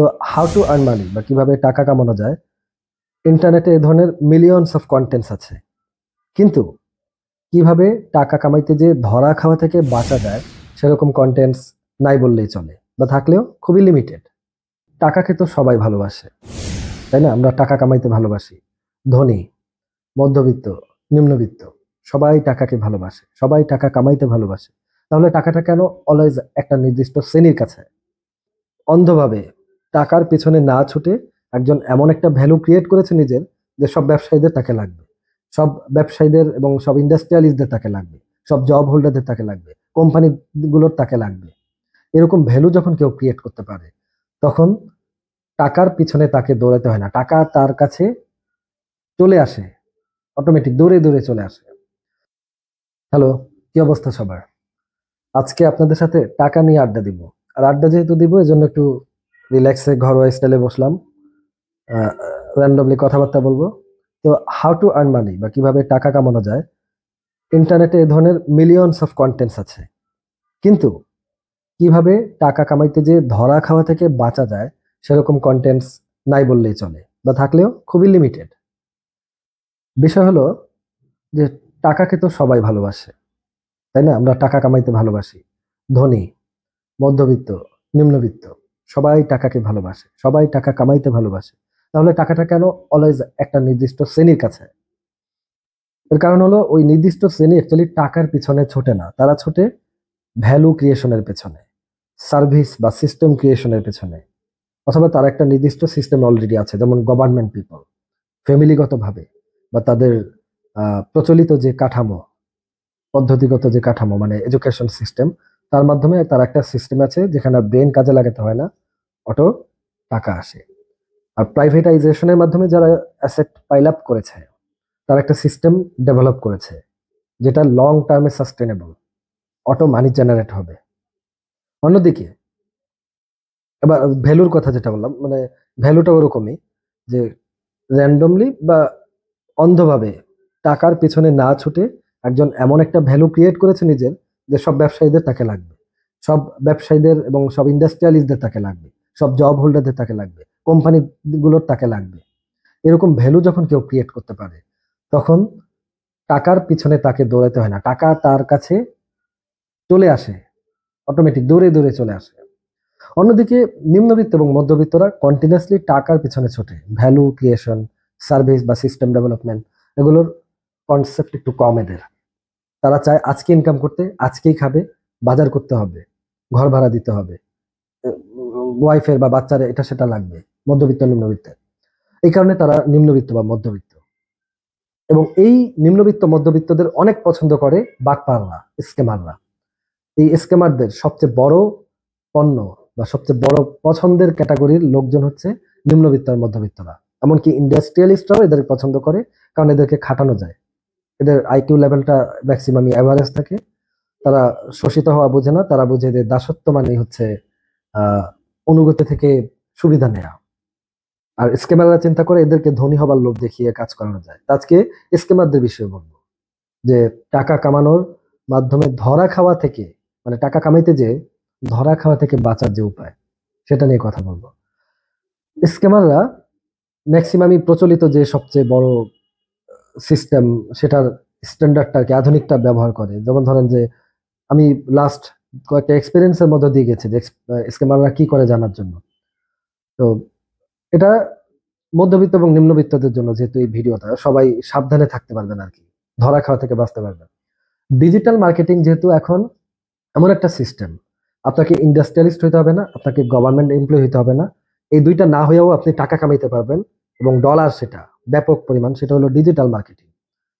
তো how to earn money বা কিভাবে টাকা কামানো যায়, ইন্টারনেটে এ ধরনের মিলিয়নস অফ কন্টেন্টস আছে। কিন্তু কিভাবে টাকা কামাইতে যে ধরা খাওয়া থেকে বাঁচা যায় সেরকম কন্টেন্টস নাই বললেই চলে, বা থাকলেও খুবই লিমিটেড। টাকাকে তো সবাই ভালোবাসে, তাই না? আমরা টাকা কামাইতে ভালোবাসি। ধনী, মধ্যবিত্ত, নিম্নবিত্ত, সবাই টাকাকে ভালোবাসে, সবাই টাকা কামাইতে ভালোবাসে। তাহলে টাকাটা কেন অলওয়েজ একটা নির্দিষ্ট শ্রেণীর কাছে? অন্ধভাবে টাকার পেছনে না ছুটে একজন এমন একটা ভ্যালু ক্রিয়েট করেছে নিজের, যে সব ব্যবসায়ীদের তাকে লাগবে, সব ব্যবসায়ীদের এবং সব ইন্ডাস্ট্রিয়ালিস্টদের তাকে লাগবে, সব জব হোল্ডারদের তাকে লাগবে, কোম্পানিগুলোর তাকে লাগবে। এরকম ভ্যালু যখন কেউ ক্রিয়েট করতে পারে, তখন টাকার পিছনে তাকে দৌড়াতে হয় না, টাকা তার কাছে চলে আসে, অটোমেটিক দৌড়ে দৌড়ে চলে আসে। হ্যালো, কি অবস্থা সবার? আজকে আপনাদের সাথে টাকা নিয়ে আড্ডা দিব। আর আড্ডা যেহেতু দিব, এজন্য একটু রিল্যাক্সে ঘরোয়া স্টাইলে বসলাম, র্যান্ডমলি কথাবার্তা বলবো। তো হাউ টু আর্ন মানি বা কিভাবে টাকা কামানো যায়, ইন্টারনেটে এ ধরনের মিলিয়নস অফ কন্টেন্টস আছে। কিন্তু কিভাবে টাকা কামাইতে যে ধরা খাওয়া থেকে বাঁচা যায় সেরকম কন্টেন্টস নাই বললেই চলে, বা থাকলেও খুবই লিমিটেড। বিষয় হলো যে টাকাকে তো সবাই ভালোবাসে, তাই না? আমরা টাকা কামাইতে ভালোবাসি। ধনী, মধ্যবিত্ত, নিম্নবিত্ত, সবাই টাকাকে ভালোবাসে, সবাই টাকা কামাইতে ভালোবাসে। তাহলে টাকাটা কেন অলওয়েজ একটা নির্দিষ্ট শ্রেণীর কাছে? এর কারণ হলো ওই নির্দিষ্ট শ্রেণী অ্যাকচুয়ালি টাকার পিছনে ছোটে না, তারা ছোটে ভ্যালু ক্রিয়েশনের পেছনে, সার্ভিস বা সিস্টেম ক্রিয়েশনের পেছনে। অথবা তার একটা নির্দিষ্ট সিস্টেম অলরেডি আছে, যেমন গভর্নমেন্ট পিপল, ফ্যামিলিগতভাবে বা তাদের প্রচলিত যে কাঠামো, পদ্ধতিগত যে কাঠামো মানে এডুকেশন সিস্টেম, তার মাধ্যমে তার একটা সিস্টেম আছে যেখানে ব্রেন কাজে লাগাতে হয় না, অটো টাকা আসে। আর প্রাইভেটাইজেশনের মাধ্যমে যারা অ্যাসেট পাইল আপ করেছে, তার একটা সিস্টেম ডেভেলপ করেছে যেটা লং টার্মে সাস্টেনেবল, অটো মানি জেনারেট হবে। অন্যদিকে এবার ভ্যালুর কথা যেটা বললাম, মানে ভ্যালুটা ওরকমই, যে র্যান্ডমলি বা অন্ধভাবে টাকার পেছনে না ছুটে একজন এমন একটা ভ্যালু ক্রিয়েট করেছে নিজের, যে সব ব্যবসায়ীদের তাকে লাগবে, সব ব্যবসায়ীদের এবং সব ইন্ডাস্ট্রিয়ালিস্টদের তাকে লাগবে, সব জব হোল্ডারদের তাকে লাগবে, কোম্পানিগুলোর তাকে লাগবে। এরকম ভ্যালু যখন কেউ ক্রিয়েট করতে পারে, তখন টাকার পিছনে তাকে দৌড়াতে হয় না, টাকা তার কাছে চলে আসে, অটোমেটিক দৌড়ে দৌড়ে চলে আসে। অন্যদিকে নিম্নবিত্ত এবং মধ্যবিত্তরা কন্টিনিউয়াসলি টাকার পিছনে ছোটে, ভ্যালু ক্রিয়েশন, সার্ভিস বা সিস্টেম ডেভেলপমেন্ট, এগুলোর কনসেপ্ট একটু কম এদের। তারা চায় আজকে ইনকাম করতে, আজকেই খাবে, বাজার করতে হবে, ঘর ভাড়া দিতে হবে, ওয়াইফের বা বাচ্চার এটা সেটা লাগবে, মধ্যবিত্ত নিম্নবিত্তের। এই কারণে তারা নিম্নবিত্ত বা মধ্যবিত্ত। এবং এই নিম্নবিত্ত মধ্যবিত্তদের অনেক পছন্দ করে বাটপাররা, স্কেমাররা। এই স্কেমারদের সবচেয়ে বড় পণ্য বা সবচেয়ে বড় পছন্দের ক্যাটাগরির লোকজন হচ্ছে নিম্নবিত্ত আর মধ্যবিত্তরা। এমনকি ইন্ডাস্ট্রিয়ালিস্টরাও এদের পছন্দ করে, কারণ এদেরকে খাটানো যায়, এদের আইকিউ লেভেলটা ম্যাক্সিমামই এভারেজ থাকে। তারা শোষিত হওয়া বোঝে না, তারা বোঝে যে দাসত্ব মানেই হচ্ছে আহ অনুগতি থেকে সুবিধা নেওয়া। আর স্কেমাররা চিন্তা করে এদেরকে ধনী হবার লোভ দেখিয়ে কাজ করানো যায়। তা আজকে স্কেমারদের বিষয়ে বলবো, যে টাকা কামানোর মাধ্যমে ধরা খাওয়া থেকে, মানে টাকা কামাইতে যে ধরা খাওয়া থেকে বাঁচার যে উপায়, সেটা নিয়ে কথা বলবো। স্কেমাররা ম্যাক্সিমামই প্রচলিত যে সবচেয়ে বড় সিস্টেম, সেটার স্ট্যান্ডার্ডটাকে, আধুনিকটা ব্যবহার করে। যেমন ধরেন যে আমি লাস্ট কয়েকটা এক্সপিরিয়েন্সের মধ্যে দিয়ে গেছি যে স্কেমাররা কি করে জানার জন্য। তো এটা মধ্যবিত্ত এবং নিম্নবিত্তদের জন্য, যেহেতু এই ভিডিওটা, সবাই সাবধানে থাকতে পারবেন আর কি, ধরা খাওয়া থেকে বাঁচতে পারবেন। ডিজিটাল মার্কেটিং যেহেতু এখন এমন একটা সিস্টেম, আপনাকে ইন্ডাস্ট্রিয়ালিস্ট হইতে হবে না, আপনাকে গভর্নমেন্ট এমপ্লয় হইতে হবে না। এই দুইটা না হয়েও আপনি টাকা কামাইতে পারবেন, এবং ডলার সেটা ব্যাপক পরিমাণ, সেটা হলো ডিজিটাল মার্কেটিং।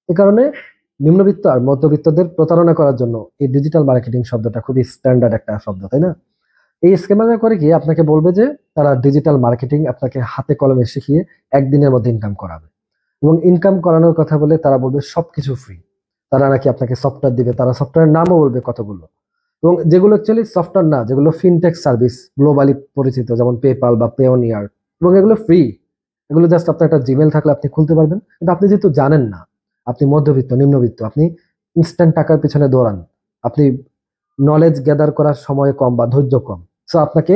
এই কারণে নিম্নবিত্ত আর মধ্যবিত্তদের প্রতারণা করার জন্য এই ডিজিটাল মার্কেটিং শব্দটা খুবই স্ট্যান্ডার্ড একটা শব্দ, তাই না? এই স্ক্যামাররা করে কি, আপনাকে বলবে যে তারা ডিজিটাল মার্কেটিং আপনাকে হাতে কলমে শিখিয়ে একদিনের মধ্যে ইনকাম করাবে। এবং ইনকাম করানোর কথা বলে তারা বলবে সবকিছু ফ্রি। তারা নাকি আপনাকে সফটওয়্যার দিবে, তারা সফটওয়্যারের নামও বলবে কতগুলো, এবং যেগুলো অ্যাকচুয়ালি সফটওয়্যার না, যেগুলো ফিনটেক সার্ভিস গ্লোবালি পরিচিত, যেমন পেপাল বা পেওনিয়ার, এবং এগুলো ফ্রি। এগুলো জাস্ট আপনার একটা জিমেল থাকলে আপনি খুলতে পারবেন। কিন্তু আপনি যেহেতু জানেন না, আপনি মধ্যবিত্ত নিম্নবিত্ত, আপনি ইনস্ট্যান্ট টাকার পিছনে দৌড়ান, আপনি নলেজ গ্যাদার করার সময় কম বা ধৈর্য কম, সো আপনাকে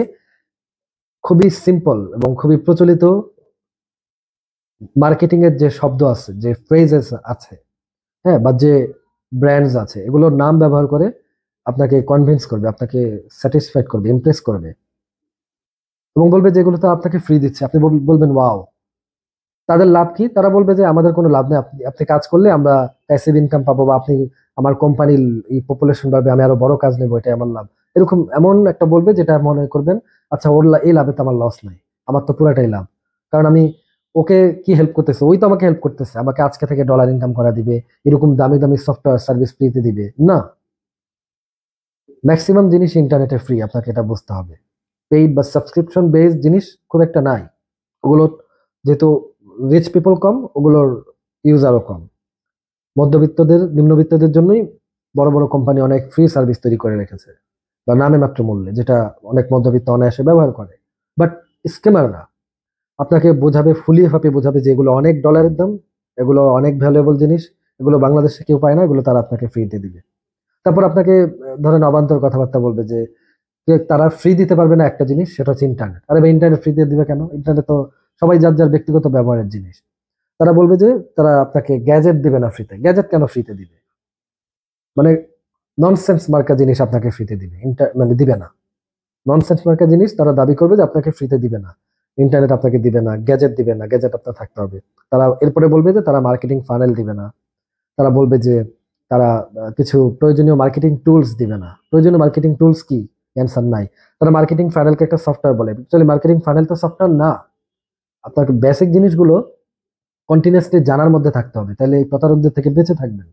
খুবই সিম্পল এবং খুবই প্রচলিত মার্কেটিং এর যে শব্দ আছে, যে ফ্রেজেস আছে, হ্যাঁ, বা যে ব্র্যান্ডস আছে, এগুলোর নাম ব্যবহার করে আপনাকে কনভিন্স করবে, আপনাকে স্যাটিসফাইড করবে, ইমপ্রেস করবে এবং বলবে যে এগুলো তো আপনাকে ফ্রি দিচ্ছে। আপনি বলবেন ওয়াও। তাদের লাভ কি? তারা বলবে যে আমাদের কোনো লাভ নেই, আপনি আপনি কাজ করলে আমরা প্যাসিভ ইনকাম পাবো, বা আপনি আমার কোম্পানির এই পপুলেশন বাড়বে, আমি আরো বড় কাজ নেবো, এটাই আমার লাভ। এরকম এমন একটা বলবে যেটা মনে করবেন আচ্ছা ওর এই লাভে তো আমার লস নাই, আমার তো পুরাটাই লাভ। কারণ আমি ওকে কি হেল্প করতেছে, ওই তো আমাকে হেল্প করতেছে, আমাকে আজকে থেকে ডলার ইনকাম করা দিবে, এরকম দামি দামি সফটওয়্যার সার্ভিস ফ্রিতে দিবে না। ম্যাক্সিমাম জিনিস ইন্টারনেটে ফ্রি, আপনাকে এটা বুঝতে হবে। পেইড বা সাবস্ক্রিপশন বেসড জিনিস খুব একটা নাই। ওগুলো যেহেতু রিচ পিপল কম, ওগুলোর ইউজারও কম। মধ্যবিত্তদের, নিম্নবিত্তদের জন্যই বড় বড় কোম্পানি অনেক ফ্রি সার্ভিস তৈরি করে রেখেছে, বা নামে মাত্র মূল্যে, যেটা অনেক মধ্যবিত্ত অনায়াসে ব্যবহার করে। বাট স্ক্যামাররা আপনাকে বোঝাবে, ফুলিয়ে ফাঁপিয়ে বোঝাবে যে এগুলো অনেক ডলারের দাম, এগুলো অনেক ভ্যালুয়েবল জিনিস, এগুলো বাংলাদেশে কেউ পায় না, এগুলো তারা আপনাকে ফ্রিতে দিবে। তারপর আপনাকে ধরেন অবান্তর কথাবার্তা বলবে যে তারা ফ্রি দিতে পারবে না একটা জিনিস, সেটা হচ্ছে ইন্টারনেট। আরে ভাই, ইন্টারনেট ফ্রি দিয়ে দিবে কেন? ইন্টারনেট তো সবাই যার যার ব্যক্তিগত ব্যবহারের জিনিস। তারা বলবে যে তারা আপনাকে গ্যাজেট দিবে না ফ্রিতে। গ্যাজেট কেন ফ্রিতে দিবে? মানে ননসেন্স মার্কা জিনিস আপনাকে ফ্রিতে দিবে, মানে দিবে না। ননসেন্স মার্কা জিনিস তারা দাবি করবে যে আপনাকে ফ্রিতে দিবে না, ইন্টারনেট আপনাকে দিবে না, গ্যাজেট দিবে না, গ্যাজেট আপনার থাকতে হবে। তারা এরপরে বলবে যে তারা মার্কেটিং ফানেল দিবে না। তারা বলবে যে তারা কিছু প্রয়োজনীয় মার্কেটিং টুলস দিবে না। প্রয়োজনীয় মার্কেটিং টুলস কি? অ্যান্সার নাই। তারা মার্কেটিং ফানেলকে একটা সফটওয়্যার বলে, অ্যাকচুয়ালি মার্কেটিং ফানেল তো সফটওয়্যার না। আপনাকে বেসিক জিনিসগুলো কন্টিনিউয়াসলি জানার মধ্যে থাকতে হবে, তাহলে এই প্রতারকদের থেকে বেঁচে থাকবেন।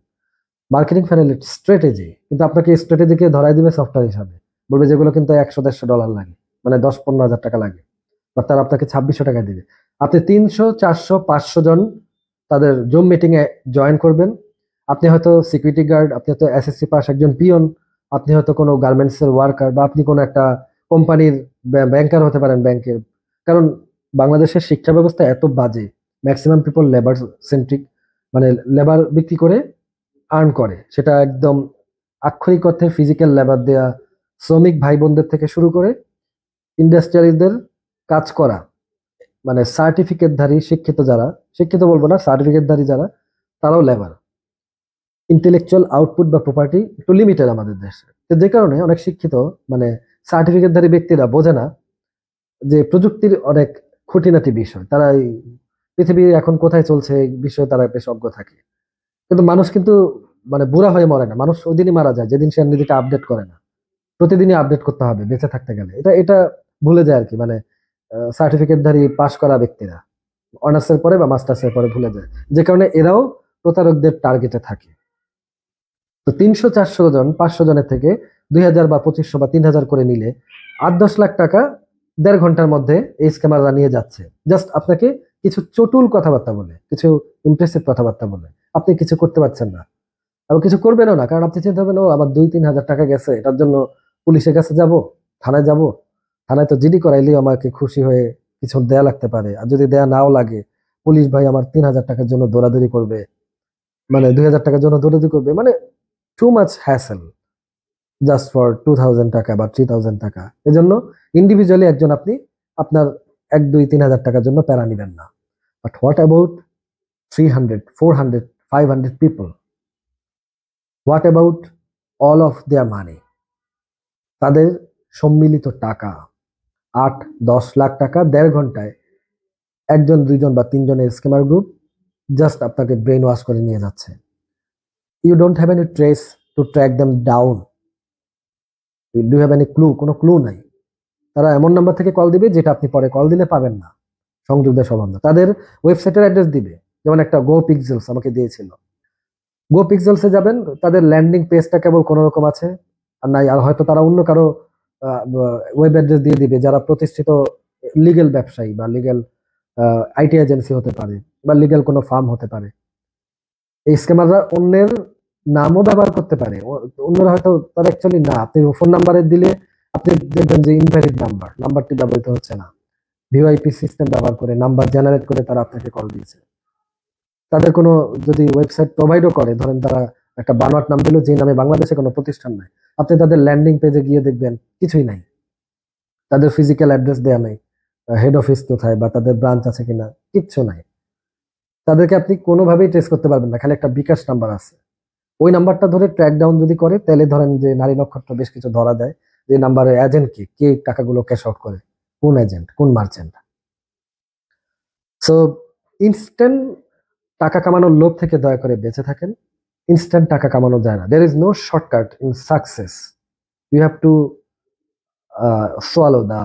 মার্কেটিং ফানেল স্ট্র্যাটেজি, কিন্তু আপনাকে স্ট্র্যাটেজিকে ধরাই দিবে সফটওয়্যার হিসাবে। বলবে যেগুলো কিন্তু 100-150 ডলার লাগে, মানে 10-15 হাজার টাকা লাগে, বা তারা আপনাকে 2600 টাকা দিবে। আপনি 300-400-500 জন তাদের জুম মিটিং এ জয়েন করবেন। আপনি হয়তো সিকিউরিটি গার্ড, আপনি হয়তো এসএসসি পাস একজন পিয়ন, আপনি হয়তো কোনো গার্মেন্টস এর ওয়ার্কার, বা আপনি কোনো একটা কোম্পানির ব্যাংকার হতে পারেন, ব্যাংকের। কারণ বাংলাদেশের শিক্ষা ব্যবস্থা এত বাজে, ম্যাক্সিমাম পিপল লেবার সেন্ট্রিক, মানে লেবার বিক্রি করে আর্ন করে, সেটা একদম আক্ষরিক অর্থে ফিজিক্যাল লেবার দেয়া শ্রমিক ভাই বোনদের থেকে শুরু করে ইন্ডাস্ট্রিয়ালিস্টদের কাজ করা, মানে সার্টিফিকেটধারী শিক্ষিত যারা, শিক্ষিত বলবো না, সার্টিফিকেটধারী যারা, তারাও লেবার। ইন্টেলেকচুয়াল আউটপুট বা প্রপার্টি একটু লিমিটেড আমাদের দেশে, তো যে কারণে অনেক শিক্ষিত, মানে সার্টিফিকেটধারী ব্যক্তিরা বোঝে না যে প্রযুক্তির অনেক খুঁটিনাটি বিষয়। তারা এই পৃথিবী এখন কোথায় চলছে এই বিষয়ে তারা বেশ অজ্ঞ থাকে। কিন্তু মানুষ কিন্তু মানে বুড়া হয়ে মরে না, মানুষ ওই দিনই মারা যায় যেদিন সে নিজেকে আপডেট করে না। প্রতিদিনই আপডেট করতে হবে বেঁচে থাকতে গেলে, এটা এটা ভুলে যায় আর কি। মানে সার্টিফিকেটধারী পাশ করা ব্যক্তিরা অনার্সের পরে বা মাস্টার্সের পরে ভুলে যায়, যে কারণে এরাও প্রতারকদের টার্গেটে থাকে। তো 300-400 জন 500 জনের থেকে 2000 বা 2500 বা 3000 করে নিলে 8-10 লাখ টাকা 1.5 ঘন্টার মধ্যে এই স্ক্যামাররা নিয়ে যাচ্ছে। জাস্ট আপনাকে কিছু চটুল কথাবার্তা বলে, কিছু ইমপ্রেসিভ কথাবার্তা বলে। আপনি কিছু করতে পারছেন না, আবার কিছু করবেনও না, কারণ আপনি চিন্তা করবেন ও আবার 2-3 হাজার টাকা গেছে, এটার জন্য পুলিশের কাছে যাব, থানায় যাব, থানায় তো জিডি করাইলেও আমাকে খুশি হয়ে কিছু দেয়া লাগতে পারে, আর যদি দেয়া নাও লাগে পুলিশ ভাই আমার 3,000 টাকার জন্য দৌড়াদৌড়ি করবে, মানে 2,000 টাকার জন্য দৌড়াদৌড়ি করবে, মানে too much hassle just for 2,000 টাকা বা 3,000 টাকা। এজন্য ইন্ডিভিজুয়ালি একজন আপনি আপনার 1-2-3 হাজার টাকার জন্য প্যারা নিবেন না। But what about 300, 400, 500 people? What about all of their money? তাদের সম্মিলিত টাকা 8-10 লাখ টাকা 1.5 ঘন্টায় একজন, দুইজন বা তিনজনের স্ক্যামার গ্রুপ জাস্ট আপনাকে ব্রেন ওয়াশ করে নিয়ে যাচ্ছে। You don't have any trace to track them down. Do have any clue? কোনো ক্লু নাই। তারা এমন নাম্বার থেকে কল দিবে যেটা আপনি পরে কল দিলে পাবেন না, সংযোগ দেওয়া সম্ভব না। তাদের ওয়েবসাইটের অ্যাড্রেস দিবে, যেমন একটা গো পিক্সেলস আমাকে দিয়েছিল। গো পিক্সেলসে যাবেন, তাদের ল্যান্ডিং পেজটা কেবল কোনো রকম আছে, আর নাই, আর হয়তো তারা অন্য কারো ওয়েব অ্যাড্রেস দিয়ে দিবে, যারা প্রতিষ্ঠিত লিগেল ব্যবসায়ী বা লিগেল আইটি এজেন্সি হতে পারে, বা লিগেল কোনো ফার্ম হতে পারে। এই স্ক্যামাররা অন্যের নামও ব্যবহার করতে পারে, অন্যরা হয়তো তারা অ্যাকচুয়ালি না। আপনি ফোন নাম্বারে দিলে আপনি দেখবেন যে ইনভ্যালিড নাম্বার, নাম্বারটি ব্যবহৃত হচ্ছে না। ভিওআইপি সিস্টেম ব্যবহার করে নাম্বার জেনারেট করে তারা আপনাকে কল দিয়েছে। তাদের কোনো যদি ওয়েবসাইট প্রোভাইডও করে, ধরেন তারা একটা বানোয়াট নাম দিল যে নামে বাংলাদেশে কোনো প্রতিষ্ঠান নাই, আপনি তাদের ল্যান্ডিং পেজে গিয়ে দেখবেন কিছুই নাই, তাদের ফিজিক্যাল অ্যাড্রেস দেয়া নেই। হেড অফিস কোথায় বা তাদের ব্রাঞ্চ আছে কিনা, কিচ্ছু নাই। তাদেরকে আপনি কোনোভাবেই ট্রেস করতে পারবেন না, খালি একটা বিকাশ নাম্বার আছে। ওই নাম্বারটা ধরে ট্র্যাক ডাউন যদি করে, তাহলে ধরেন যে নারী নক্ষত্র বেশ কিছু ধরা যায়, যে নাম্বারের এজেন্ট কে, কে টাকাগুলো ক্যাশ আউট করে, কোন এজেন্ট, কোন মার্চেন্ট। সো ইনস্ট্যান্ট টাকা কামানোর লোভ থেকে দয়া করে বেঁচে থাকেন। ইনস্ট্যান্ট টাকা কামানো যায় না। There is no shortcut in success. You have to swallow the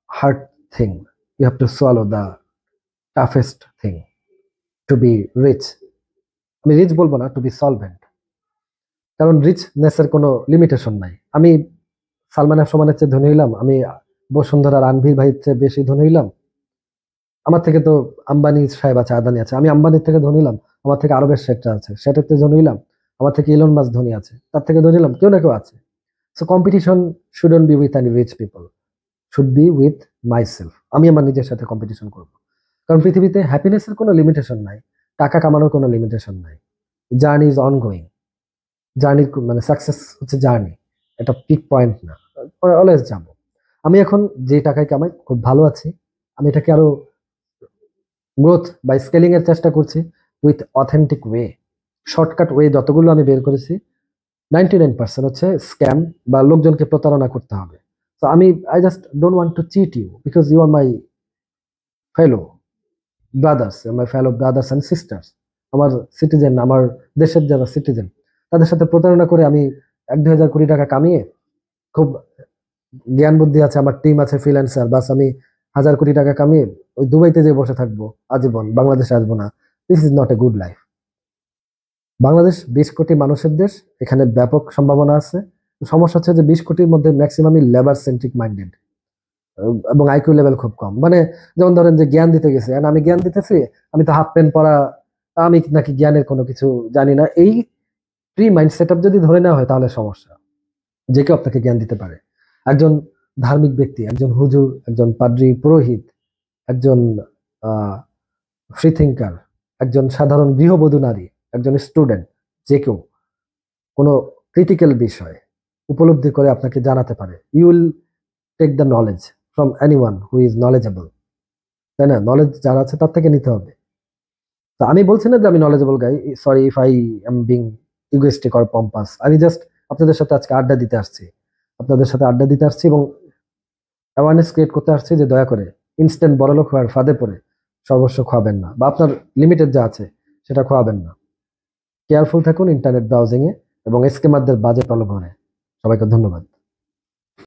hard thing. You have to swallow the toughest thing to be rich. আমি রিচ বলবো না, টু বি সলভেন্ট। কারণ রিচনেসের কোনো লিমিটেশন নাই। আমি সালমান এফ রহমানের চেয়ে ধনী হইলাম, আমি বসুন্ধরা রণবীর ভাইয়ের চেয়ে বেশি ধনী হইলাম, আমার থেকে তো আম্বানি সাহেব আছে, আদানি আছে, আমি আম্বানির থেকে ধনী হলাম, আমার থেকে আরবের শেঠরা আছে, সেটার থেকে ধনী হইলাম, আমার থেকে ইলন মাস্ক ধনী আছে, তার থেকে ধনী হলাম, কেউ না কেউ আছে। So competition shouldn't be with any rich people, should be with myself. আমি আমার নিজের সাথে কম্পিটিশন করব। কারণ পৃথিবীতে হ্যাপিনেসের কোনো লিমিটেশন নাই, টাকা কামানোর কোনো লিমিটেশন নাই। Journey is ongoing. জার্নির মানে সাকসেস হচ্ছে জার্নি, এটা পিক পয়েন্ট না। অলওয়েজ যাবো। আমি এখন যে টাকায় কামাই খুব ভালো আছি, আমি এটাকে আরো গ্রোথ বা স্কেলিং এর চেষ্টা করছি with authentic way. Shortcut way যতগুলো আমি বের করেছি, 99% হচ্ছে স্ক্যাম বা লোকজনকে প্রতারণা করতে হবে। তো আমি I just don't want to cheat you because you are my fellow brothers, my fellow brothers and sisters, আমার সিটিজেন, আমার দেশের যারা সিটিজেন, তাদের সাথে প্রতারণা করে আমি 1-2 হাজার কোটি টাকা কামিয়ে, খুব জ্ঞান বুদ্ধি আছে, আমার টিম আছে ফ্রিল্যান্সার, বাস আমি 1,000 কোটি টাকা কামিয়ে ওই দুবাইতে যে বসে থাকবো আজীবন, বাংলাদেশে আসবো না। This is not a good life. Bangladesh 20 কোটি মানুষের দেশ, এখানে ব্যাপক সম্ভাবনা আছে। সমস্যা হচ্ছে যে 20 কোটির মধ্যে ম্যাক্সিমামই লেবার সেন্ট্রিক মাইন্ডেড এবং আইকিউ লেভেল খুব কম। মানে যেমন ধরেন যে জ্ঞান দিতে গেছে, and আমি জ্ঞান দিতেছি, আমি তো হাফ প্যান্ট পরা, আমি নাকি জ্ঞানের কোনো কিছু জানি না, এই প্রি মাইন্ড সেট আপ যদি ধরে নেওয়া হয় তাহলে সমস্যা। যে কেউ আপনাকে জ্ঞান দিতে পারে। একজন ধার্মিক ব্যক্তি, একজন হুজুর, একজন পাদ্রী, পুরোহিত, একজন ফ্রি থিঙ্কার, একজন সাধারণ গৃহবধূ নারী, একজন স্টুডেন্ট, যে কেউ কোনো ক্রিটিক্যাল বিষয় উপলব্ধি করে আপনাকে জানাতে পারে। You will take the knowledge from anyone who is knowledgeable, তাই না? নলেজ যারা আছে তার থেকে নিতে হবে। তো আমি বলছি না যে আমি knowledgeable guy, sorry if I am being egoistic or pompous. আমি জাস্ট আপনাদের সাথে আজকে আড্ডা দিতে আসছি, আপনাদের সাথে আড্ডা দিতে আসছি এবং অ্যাওয়ারনেস ক্রিয়েট করতে আসছি যে দয়া করে ইনস্ট্যান্ট বড়লোক হওয়ার ফাঁদে পড়ে সর্বস্ব খোয়াবেন না, বা আপনার লিমিটেড যা আছে সেটা খোয়াবেন না। কেয়ারফুল থাকুন ইন্টারনেট ব্রাউজিং এ এবং স্ক্যামারদের বাজে প্রলোভনে। সবাইকে ধন্যবাদ।